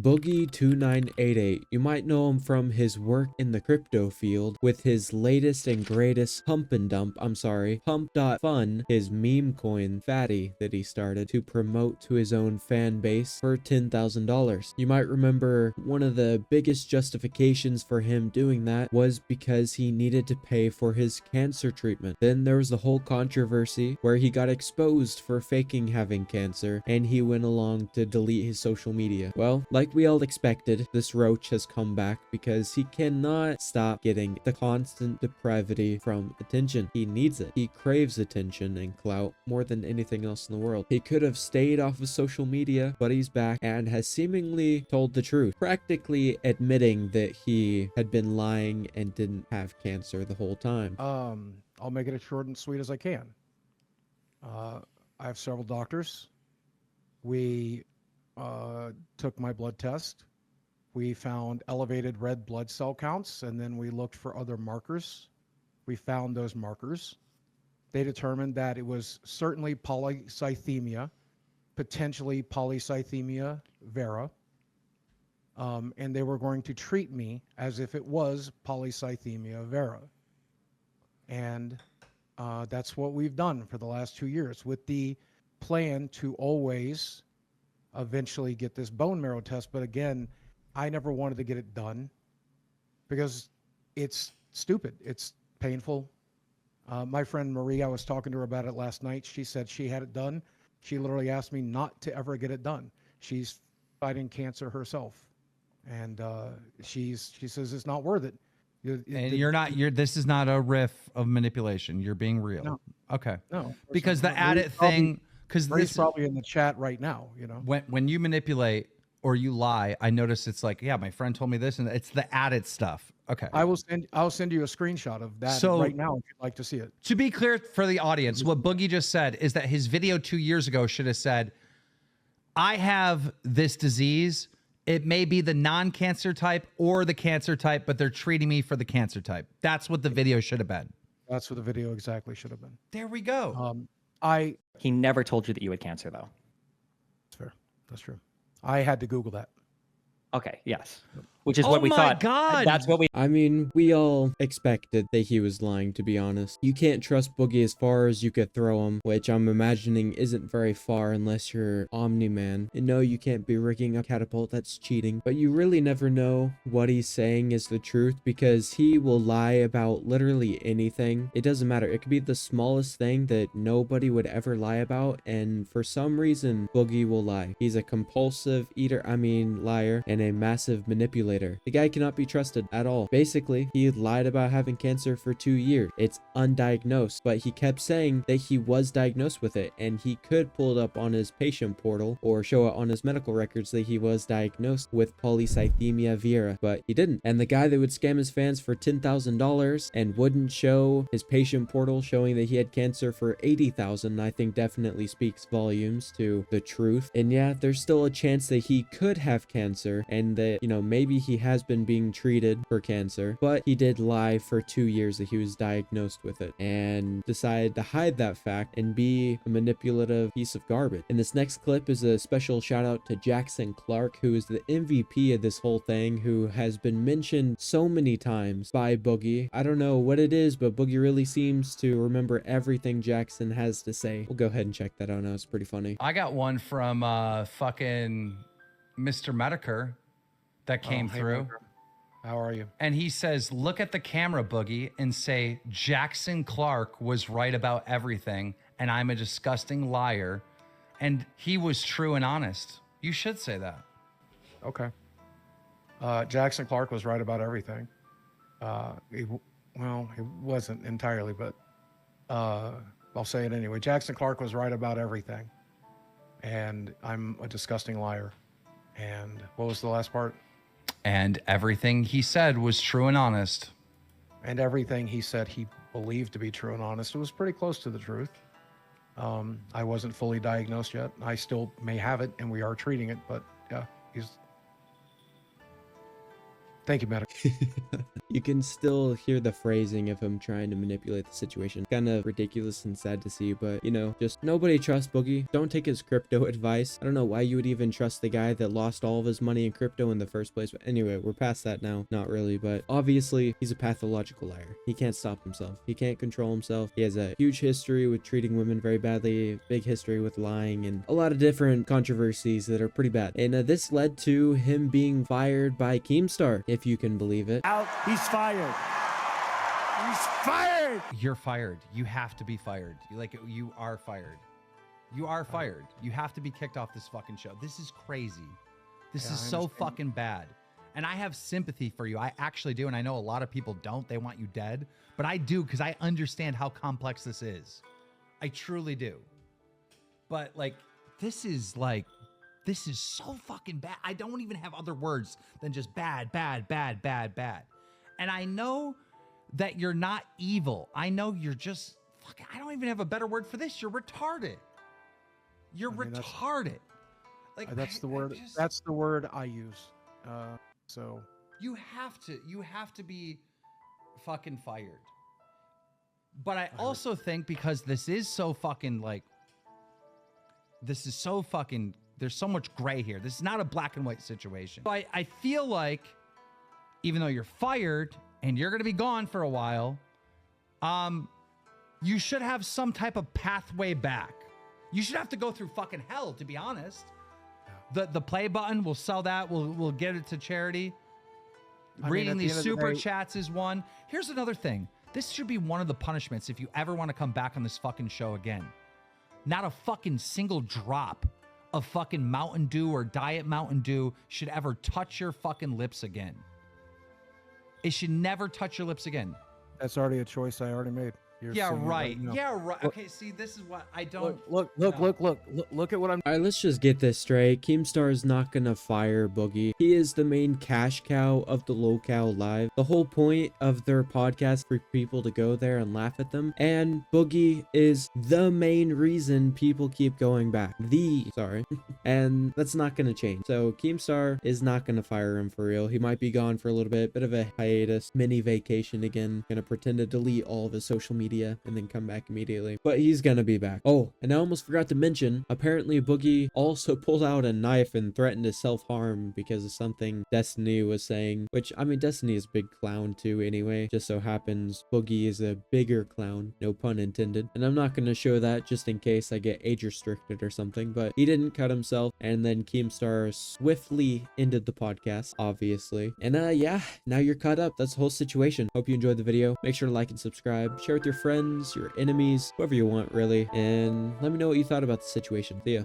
Boogie2988. You might know him from his work in the crypto field with his latest and greatest pump.fun, his meme coin fatty that he started to promote to his own fan base for $10,000. You might remember one of the biggest justifications for him doing that was because he needed to pay for his cancer treatment. Then there was the whole controversy where he got exposed for faking having cancer and he went along to delete his social media. Well, like we all expected, this roach has come back because he cannot stop getting the constant depravity from attention. He needs it. He craves attention and clout more than anything else in the world. He could have stayed off of social media, but he's back and has seemingly told the truth, practically admitting that he had been lying and didn't have cancer the whole time. I'll make it as short and sweet as I can. I have several doctors. We took my blood test. We found elevated red blood cell counts, and then we looked for other markers. We found those markers. They determined that it was certainly polycythemia, potentially polycythemia vera, and they were going to treat me as if it was polycythemia vera. And that's what we've done for the last 2 years with the plan to always eventually get this bone marrow test. But again, I never wanted to get it done because it's stupid. It's painful. My friend Marie, I was talking to her about it last night. She said she had it done. She literally asked me not to ever get it done. She's fighting cancer herself. And she says it's not worth it. This is not a riff of manipulation. You're being real. No. Okay. No. Because the added thing, because Marie's probably in the chat right now, you know. When you manipulate or you lie, I notice it's like, yeah, my friend told me this, and it's the added stuff. Okay. I'll send you a screenshot of that right now if you'd like to see it. To be clear for the audience, what Boogie just said is that his video 2 years ago should have said, I have this disease. It may be the non-cancer type or the cancer type, but they're treating me for the cancer type. That's what the video should have been. That's what the video exactly should have been. There we go. He never told you that you had cancer, though. That's fair. That's true. I had to Google that. Okay, yes. Which is what we thought. God. That's what we... I mean, we all expected that he was lying, to be honest. You can't trust Boogie as far as you could throw him, which I'm imagining isn't very far unless you're Omni-Man. And no, you can't be rigging a catapult, that's cheating. But you really never know what he's saying is the truth because he will lie about literally anything. It doesn't matter. It could be the smallest thing that nobody would ever lie about, and for some reason, Boogie will lie. He's a compulsive liar, and a massive manipulator. The guy cannot be trusted at all. Basically, he lied about having cancer for 2 years. It's undiagnosed, but he kept saying that he was diagnosed with it, and he could pull it up on his patient portal or show it on his medical records that he was diagnosed with polycythemia vera, but he didn't. And the guy that would scam his fans for $10,000 and wouldn't show his patient portal showing that he had cancer for $80,000, I think definitely speaks volumes to the truth. And yeah, there's still a chance that he could have cancer and that, you know, maybe he has been being treated for cancer, but he did lie for 2 years that he was diagnosed with it and decided to hide that fact and be a manipulative piece of garbage. And this next clip is a special shout out to Jackson Clark, who is the MVP of this whole thing, who has been mentioned so many times by Boogie. I don't know what it is, but Boogie really seems to remember everything Jackson has to say. We'll go ahead and check that out now. It's pretty funny. I got one from fucking Mr. Medicare that came through. How are you? And he says, look at the camera, Boogie, and say, Jackson Clark was right about everything, and I'm a disgusting liar, and he was true and honest. You should say that. Okay. Jackson Clark was right about everything. He wasn't entirely, but I'll say it anyway. Jackson Clark was right about everything, and I'm a disgusting liar. And what was the last part? And everything he said was true and honest. And everything he said he believed to be true and honest. It was pretty close to the truth. I wasn't fully diagnosed yet. I still may have it, and we are treating it, but yeah, Thank you, medic. You can still hear the phrasing of him trying to manipulate the situation. Kind of ridiculous and sad to see, but you know, just nobody trusts Boogie. Don't take his crypto advice. I don't know why you would even trust the guy that lost all of his money in crypto in the first place. But anyway, we're past that now. Not really, but obviously he's a pathological liar. He can't stop himself. He can't control himself. He has a huge history with treating women very badly, big history with lying, and a lot of different controversies that are pretty bad. And this led to him being fired by Keemstar, if you can believe it. Out. He's fired. He's fired. You're fired. You have to be fired. You are fired. You are fired. You have to be kicked off this fucking show. This is crazy. This is so fucking bad. And I have sympathy for you. I actually do. And I know a lot of people don't. They want you dead. But I do, because I understand how complex this is. I truly do. But like, this is so fucking bad. I don't even have other words than just bad, bad, bad, bad, bad. And I know that you're not evil. I know you're just fucking, I don't even have a better word for this. You're retarded. You're retarded. Like That's the word. That's the word I use. So you have to be fucking fired. But I also think, because this is so fucking there's so much gray here. This is not a black and white situation. So I feel like, even though you're fired and you're going to be gone for a while, you should have some type of pathway back. You should have to go through fucking hell, to be honest. The play button, we'll sell that. We'll get it to charity. Reading these super chats is one. Here's another thing. This should be one of the punishments if you ever want to come back on this fucking show again. Not a fucking single drop of fucking Mountain Dew or Diet Mountain Dew should ever touch your fucking lips again. It should never touch your lips again. that's already a choice I already made. Yeah, right. Yeah, right. Okay, see, this is what I don't... Look at what I'm... All right, let's just get this straight. Keemstar is not gonna fire Boogie. He is the main cash cow of the Locale Live. The whole point of their podcast for people to go there and laugh at them. And Boogie is the main reason people keep going back. And that's not gonna change. So Keemstar is not gonna fire him for real. He might be gone for a little bit of a hiatus, mini vacation again. Gonna pretend to delete all of his social media and then come back immediately, but he's gonna be back. Oh, and I almost forgot to mention, apparently Boogie also pulled out a knife and threatened to self-harm because of something Destiny was saying, which, I mean, Destiny is a big clown too anyway. Just so happens Boogie is a bigger clown, no pun intended, and I'm not gonna show that just in case I get age restricted or something. But he didn't cut himself, and then Keemstar swiftly ended the podcast, obviously. And yeah, now you're caught up. That's the whole situation. Hope you enjoyed the video. Make sure to like and subscribe, share with your friends, your enemies, whoever you want, really, and let me know what you thought about the situation. See ya.